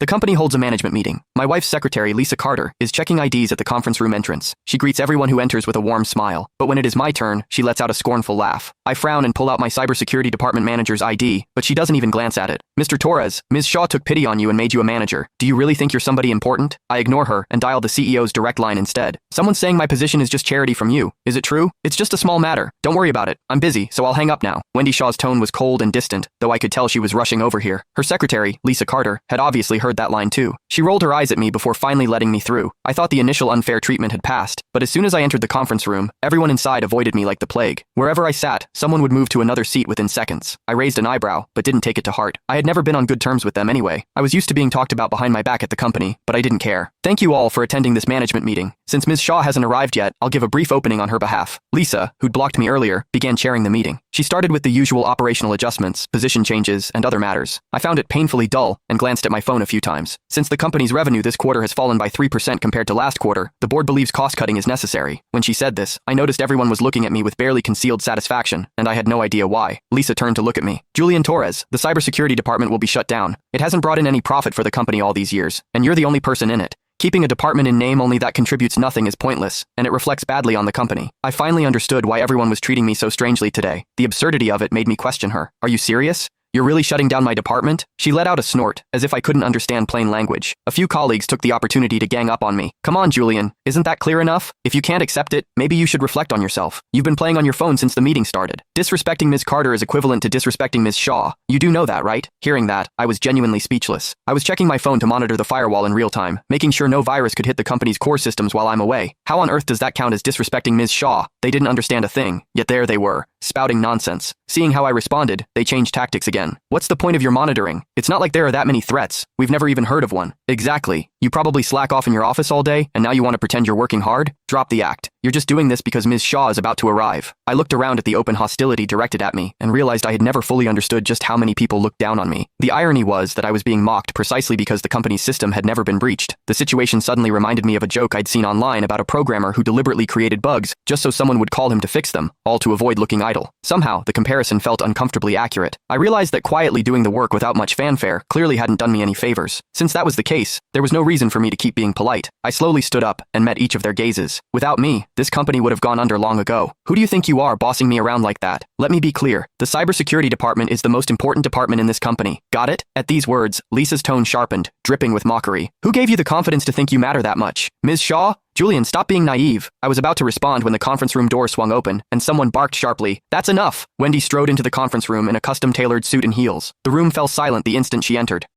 The company holds a management meeting. My wife's secretary, Lisa Carter, is checking IDs at the conference room entrance. She greets everyone who enters with a warm smile, but when it is my turn, she lets out a scornful laugh. I frown and pull out my cybersecurity department manager's ID, but she doesn't even glance at it. Mr. Torres, Ms. Shaw took pity on you and made you a manager. Do you really think you're somebody important? I ignore her and dial the CEO's direct line instead. Someone's saying my position is just charity from you. Is it true? It's just a small matter. Don't worry about it. I'm busy, so I'll hang up now. Wendy Shaw's tone was cold and distant, though I could tell she was rushing over here. Her secretary, Lisa Carter, had obviously heard that line too. She rolled her eyes at me before finally letting me through. I thought the initial unfair treatment had passed, but as soon as I entered the conference room, everyone inside avoided me like the plague. Wherever I sat, someone would move to another seat within seconds. I raised an eyebrow, but didn't take it to heart. I had never been on good terms with them anyway. I was used to being talked about behind my back at the company, but I didn't care. Thank you all for attending this management meeting. Since Ms. Shaw hasn't arrived yet, I'll give a brief opening on her behalf. Lisa, who'd blocked me earlier, began chairing the meeting. She started with the usual operational adjustments, position changes, and other matters. I found it painfully dull and glanced at my phone a few times. Since the company's revenue this quarter has fallen by 3% compared to last quarter, the board believes cost-cutting is necessary. When she said this, I noticed everyone was looking at me with barely concealed satisfaction, and I had no idea why. Lisa turned to look at me. Julian Torres, the cybersecurity department will be shut down. It hasn't brought in any profit for the company all these years, and you're the only person in it. Keeping a department in name only that contributes nothing is pointless, and it reflects badly on the company. I finally understood why everyone was treating me so strangely today. The absurdity of it made me question her. Are you serious? You're really shutting down my department? She let out a snort, as if I couldn't understand plain language. A few colleagues took the opportunity to gang up on me. Come on, Julian, isn't that clear enough? If you can't accept it, maybe you should reflect on yourself. You've been playing on your phone since the meeting started. Disrespecting Ms. Carter is equivalent to disrespecting Ms. Shaw. You do know that, right? Hearing that, I was genuinely speechless. I was checking my phone to monitor the firewall in real time, making sure no virus could hit the company's core systems while I'm away. How on earth does that count as disrespecting Ms. Shaw? They didn't understand a thing, yet there they were, spouting nonsense. Seeing how I responded, they changed tactics again. What's the point of your monitoring? It's not like there are that many threats. We've never even heard of one. Exactly. You probably slack off in your office all day, and now you want to pretend you're working hard? Drop the act. You're just doing this because Ms. Shaw is about to arrive. I looked around at the open hostility directed at me and realized I had never fully understood just how many people looked down on me. The irony was that I was being mocked precisely because the company's system had never been breached. The situation suddenly reminded me of a joke I'd seen online about a programmer who deliberately created bugs just so someone would call him to fix them, all to avoid looking idle. Somehow, the comparison felt uncomfortably accurate. I realized that quietly doing the work without much fanfare clearly hadn't done me any favors. Since that was the case, there was no reason for me to keep being polite. I slowly stood up and met each of their gazes. Without me, this company would have gone under long ago. Who do you think you are bossing me around like that? Let me be clear. The cybersecurity department is the most important department in this company. Got it? At these words, Lisa's tone sharpened, dripping with mockery. Who gave you the confidence to think you matter that much? Ms. Shaw? Julian, stop being naive. I was about to respond when the conference room door swung open, and someone barked sharply. That's enough! Wendy strode into the conference room in a custom-tailored suit and heels. The room fell silent the instant she entered.